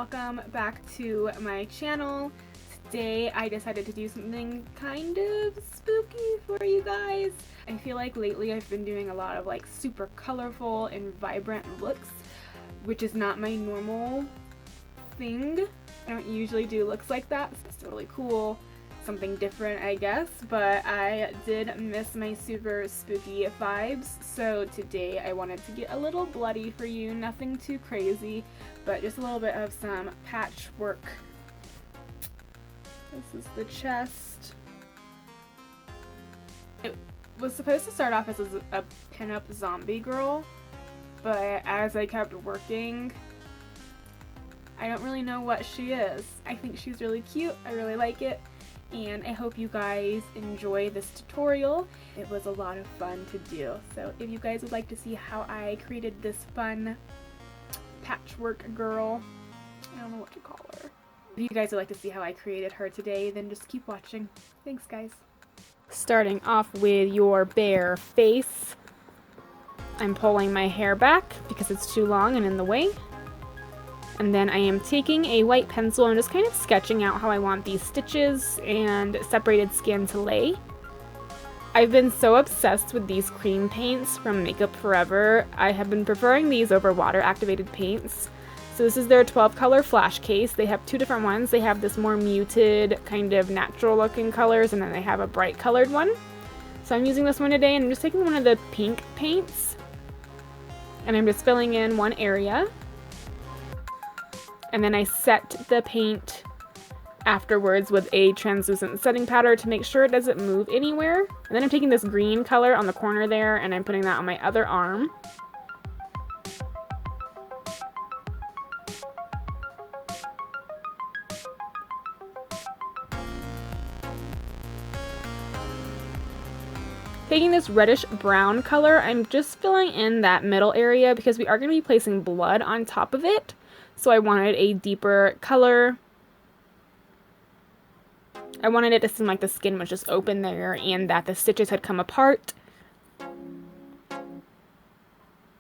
welcome back to my channel. Today I decided to do something kind of spooky for you guys. I feel like lately I've been doing a lot of like super colorful and vibrant looks, which is not my normal thing. I don't usually do looks like that, so it's totally cool. Something different, I guess, but I did miss my super spooky vibes, so today I wanted to get a little bloody for you. Nothing too crazy, but just a little bit of some patchwork. This is the chest. It was supposed to start off as a pinup zombie girl, but as I kept working, I don't really know what she is. I think she's really cute. I really like it. And I hope you guys enjoy this tutorial. It was a lot of fun to do. So if you guys would like to see how I created this fun patchwork girl, I don't know what to call her. If you guys would like to see how I created her today, then just keep watching. Thanks, guys. Starting off with your bare face, I'm pulling my hair back because it's too long and in the way. And then I am taking a white pencil and just kind of sketching out how I want these stitches and separated skin to lay. I've been so obsessed with these cream paints from Makeup Forever. I have been preferring these over water activated paints. So this is their 12 color flash case. They have two different ones. They have this more muted kind of natural looking colors, and then they have a bright colored one. So I'm using this one today, and I'm just taking one of the pink paints and I'm just filling in one area. And then I set the paint afterwards with a translucent setting powder to make sure it doesn't move anywhere. And then I'm taking this green color on the corner there and I'm putting that on my other arm. Taking this reddish brown color, I'm just filling in that middle area because we are going to be placing blood on top of it. So I wanted a deeper color. I wanted it to seem like the skin was just open there and that the stitches had come apart.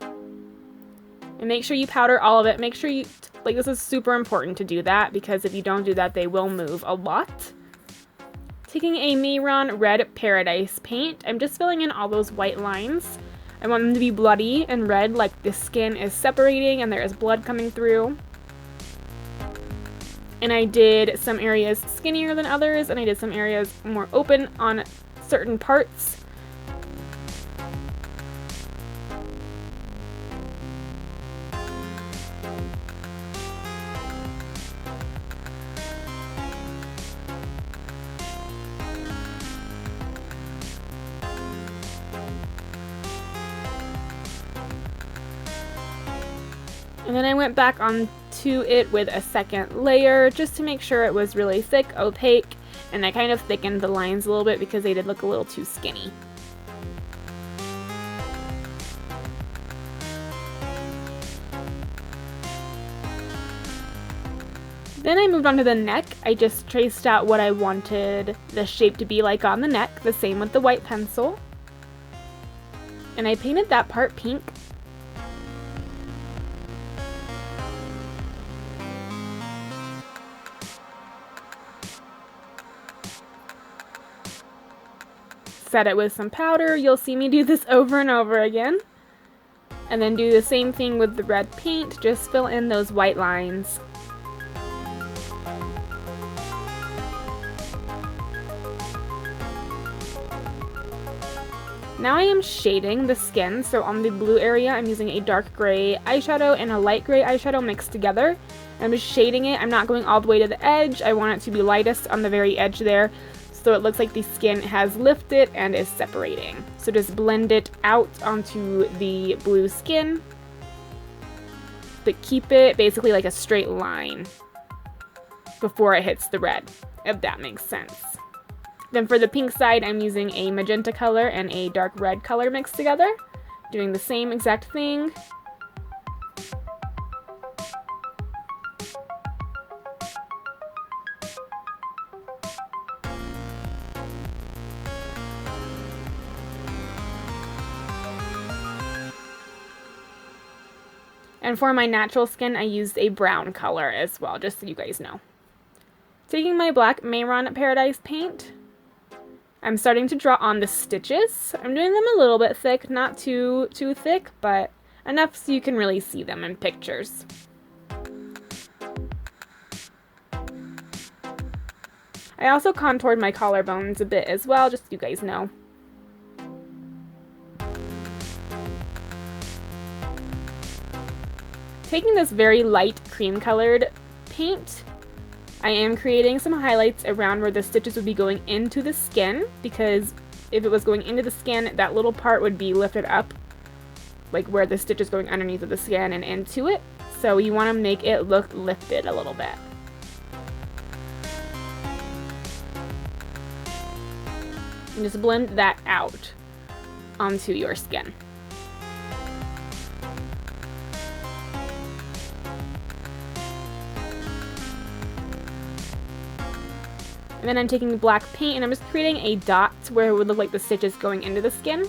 And make sure you powder all of it. Make sure you, like, this is super important to do that because if you don't do that, they will move a lot. Taking a Mehron Red Paradise paint, I'm just filling in all those white lines. I want them to be bloody and red, like the skin is separating and there is blood coming through. And I did some areas skinnier than others, and I did some areas more open on certain parts. And then I went back onto it with a second layer just to make sure it was really thick, opaque, and I kind of thickened the lines a little bit because they did look a little too skinny. Then I moved on to the neck. I just traced out what I wanted the shape to be like on the neck, the same with the white pencil. And I painted that part pink. Set it with some powder. You'll see me do this over and over again. And then do the same thing with the red paint. Just fill in those white lines. Now I am shading the skin. So on the blue area, I'm using a dark gray eyeshadow and a light gray eyeshadow mixed together. I'm just shading it. I'm not going all the way to the edge. I want it to be lightest on the very edge there, so it looks like the skin has lifted and is separating. So just blend it out onto the blue skin, but keep it basically like a straight line before it hits the red, if that makes sense. Then for the pink side, I'm using a magenta color and a dark red color mixed together, doing the same exact thing. And for my natural skin, I used a brown color as well, just so you guys know. Taking my black Mehron Paradise paint, I'm starting to draw on the stitches. I'm doing them a little bit thick, not too thick, but enough so you can really see them in pictures. I also contoured my collarbones a bit as well, just so you guys know. Taking this very light cream colored paint, I am creating some highlights around where the stitches would be going into the skin, because if it was going into the skin, that little part would be lifted up, like where the stitch is going underneath of the skin and into it. So you want to make it look lifted a little bit. And just blend that out onto your skin. And then I'm taking black paint and I'm just creating a dot where it would look like the stitches going into the skin.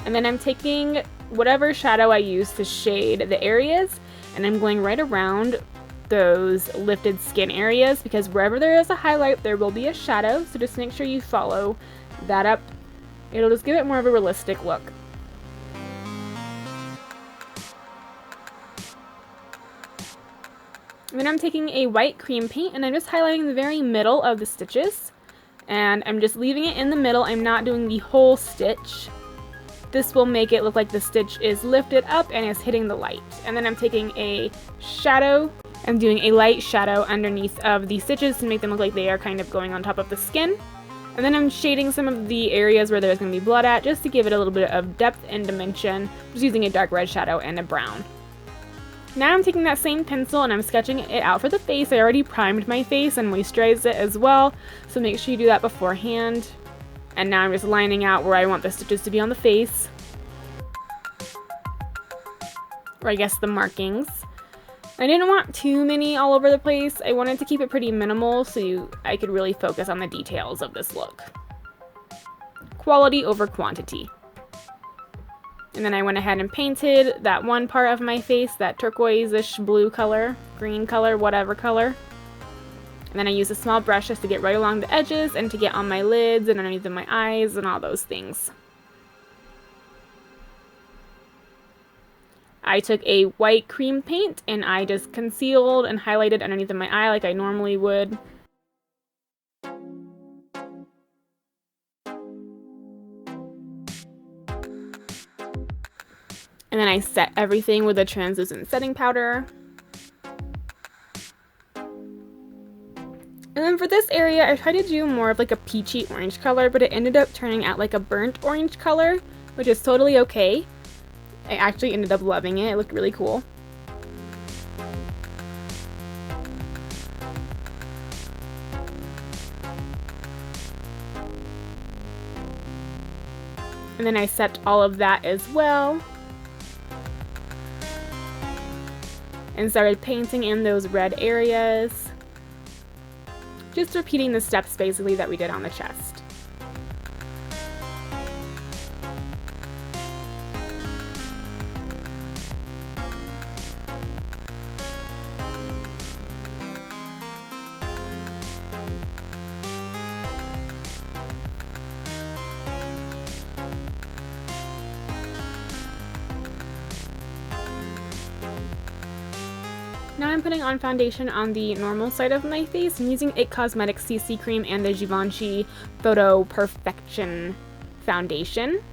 And then I'm taking whatever shadow I use to shade the areas, and I'm going right around those lifted skin areas, because wherever there is a highlight, there will be a shadow, so just make sure you follow that up. It'll just give it more of a realistic look. And then I'm taking a white cream paint and I'm just highlighting the very middle of the stitches, and I'm just leaving it in the middle. I'm not doing the whole stitch. This will make it look like the stitch is lifted up and is hitting the light. And then I'm taking a shadow. I'm doing a light shadow underneath of the stitches to make them look like they are kind of going on top of the skin. And then I'm shading some of the areas where there's going to be blood at, just to give it a little bit of depth and dimension, just using a dark red shadow and a brown. Now I'm taking that same pencil and I'm sketching it out for the face. I already primed my face and moisturized it as well, so make sure you do that beforehand. And now I'm just lining out where I want the stitches to be on the face. Or I guess the markings. I didn't want too many all over the place. I wanted to keep it pretty minimal so I could really focus on the details of this look. Quality over quantity. And then I went ahead and painted that one part of my face, that turquoise-ish blue color, green color, whatever color. And then I used a small brush just to get right along the edges and to get on my lids and underneath of my eyes and all those things. I took a white cream paint and I just concealed and highlighted underneath of my eye like I normally would. And then I set everything with a translucent setting powder. And then for this area, I tried to do more of like a peachy orange color, but it ended up turning out like a burnt orange color, which is totally okay. I actually ended up loving it. It looked really cool. And then I set all of that as well. And started painting in those red areas. Just repeating the steps basically that we did on the chest. Now I'm putting on foundation on the normal side of my face. I'm using IT Cosmetics CC Cream and the Givenchy Photo Perfection foundation.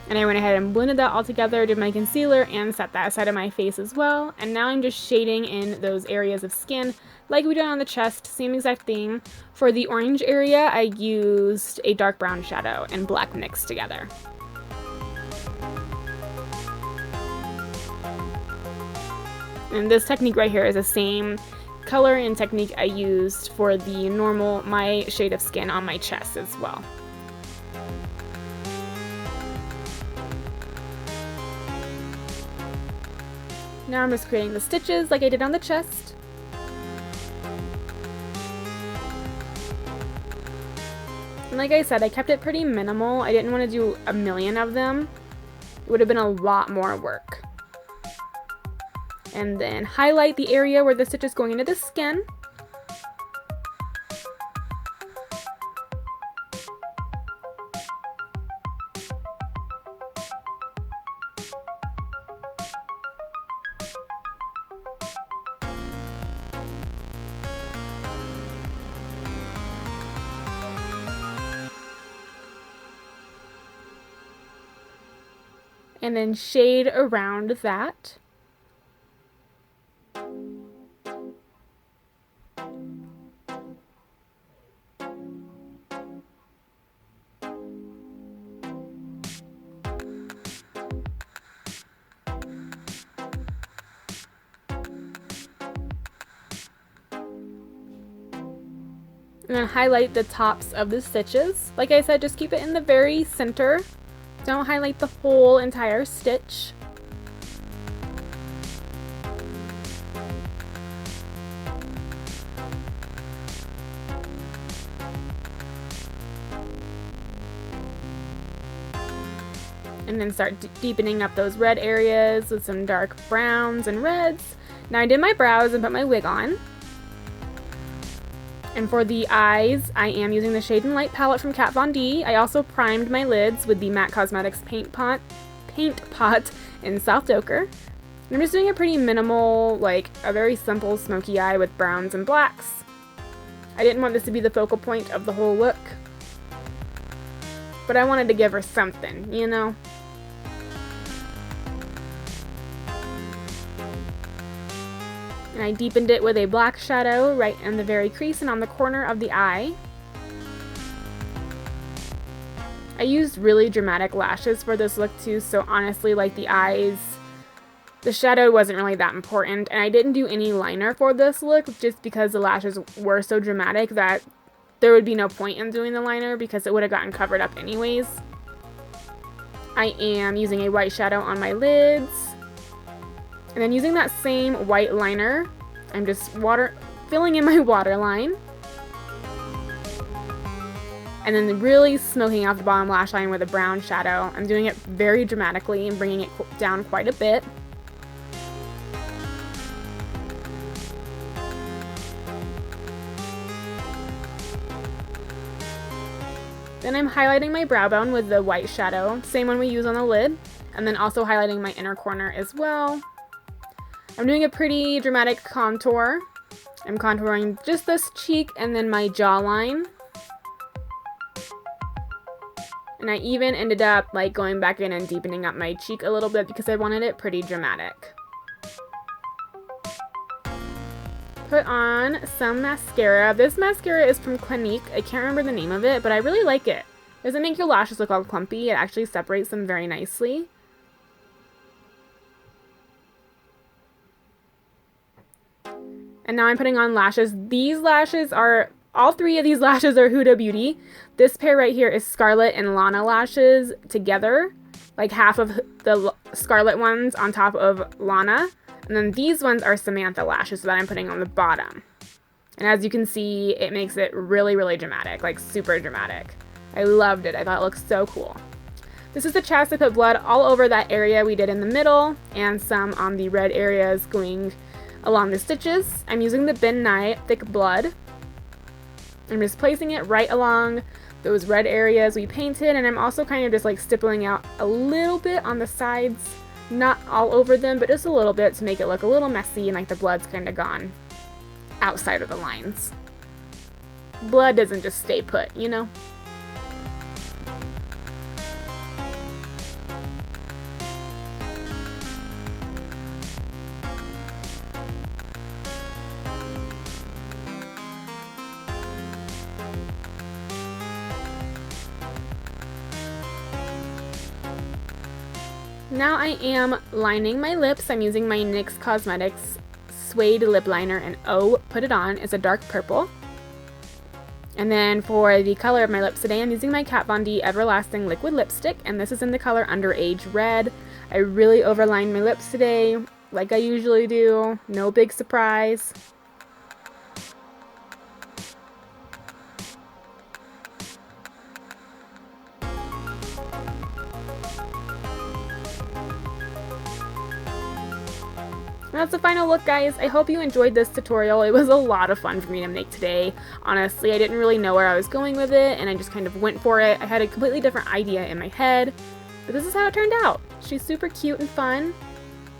And I went ahead and blended that all together, did my concealer, and set that side of my face as well. And now I'm just shading in those areas of skin like we did on the chest, same exact thing. For the orange area, I used a dark brown shadow and black mixed together. And this technique right here is the same color and technique I used for the normal, my shade of skin on my chest as well. Now I'm just creating the stitches like I did on the chest. And like I said, I kept it pretty minimal. I didn't want to do a million of them. It would have been a lot more work. And then highlight the area where the stitch is going into the skin. And then shade around that. And then highlight the tops of the stitches. Like I said, just keep it in the very center. Don't highlight the whole entire stitch. And then start deepening up those red areas with some dark browns and reds. Now I did my brows and put my wig on. And for the eyes, I am using the Shade and Light palette from Kat Von D. I also primed my lids with the MAC Cosmetics Paint Pot in Soft Ochre. And I'm just doing a pretty minimal, like a very simple smoky eye with browns and blacks. I didn't want this to be the focal point of the whole look, but I wanted to give her something, you know? And I deepened it with a black shadow right in the very crease and on the corner of the eye. I used really dramatic lashes for this look too, so honestly, like the eyes, the shadow wasn't really that important, and I didn't do any liner for this look just because the lashes were so dramatic that there would be no point in doing the liner because it would have gotten covered up anyways. I am using a white shadow on my lids. And then using that same white liner, I'm just filling in my waterline. And then really smoking out the bottom lash line with a brown shadow. I'm doing it very dramatically and bringing it down quite a bit. Then I'm highlighting my brow bone with the white shadow, same one we use on the lid, and then also highlighting my inner corner as well. I'm doing a pretty dramatic contour. I'm contouring just this cheek and then my jawline. And I even ended up like going back in and deepening up my cheek a little bit because I wanted it pretty dramatic. Put on some mascara. This mascara is from Clinique. I can't remember the name of it, but I really like it. It doesn't make your lashes look all clumpy. It actually separates them very nicely. And now I'm putting on lashes. These lashes are, all three of these lashes are Huda Beauty. This pair right here is Scarlett and Lana lashes together. Like half of the Scarlett ones on top of Lana. And then these ones are Samantha lashes that I'm putting on the bottom. And as you can see, it makes it really, really dramatic, like super dramatic. I loved it. I thought it looked so cool. This is the chest. I put blood all over that area we did in the middle and some on the red areas going along the stitches. I'm using the Ben Nye Thick Blood. I'm just placing it right along those red areas we painted, and I'm also kind of just like stippling out a little bit on the sides. Not all over them, but just a little bit to make it look a little messy and like the blood's kind of gone outside of the lines. Blood doesn't just stay put, you know? Now I am lining my lips. I'm using my NYX Cosmetics Suede Lip Liner and Oh, Put It On. It's a dark purple. And then for the color of my lips today, I'm using my Kat Von D Everlasting Liquid Lipstick, and this is in the color Underage Red. I really overlined my lips today, like I usually do. No big surprise. And that's the final look, guys. I hope you enjoyed this tutorial. It was a lot of fun for me to make today. Honestly, I didn't really know where I was going with it, and I just kind of went for it. I had a completely different idea in my head, but this is how it turned out. She's super cute and fun,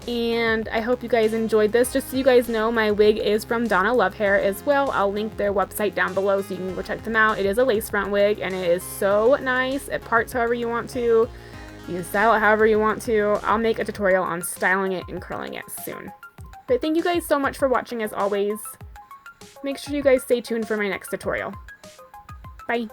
and I hope you guys enjoyed this. Just so you guys know, my wig is from Donna Love Hair as well. I'll link their website down below so you can go check them out. It is a lace front wig, and it is so nice. It parts however you want to. You can style it however you want to. I'll make a tutorial on styling it and curling it soon. But thank you guys so much for watching as always. Make sure you guys stay tuned for my next tutorial. Bye!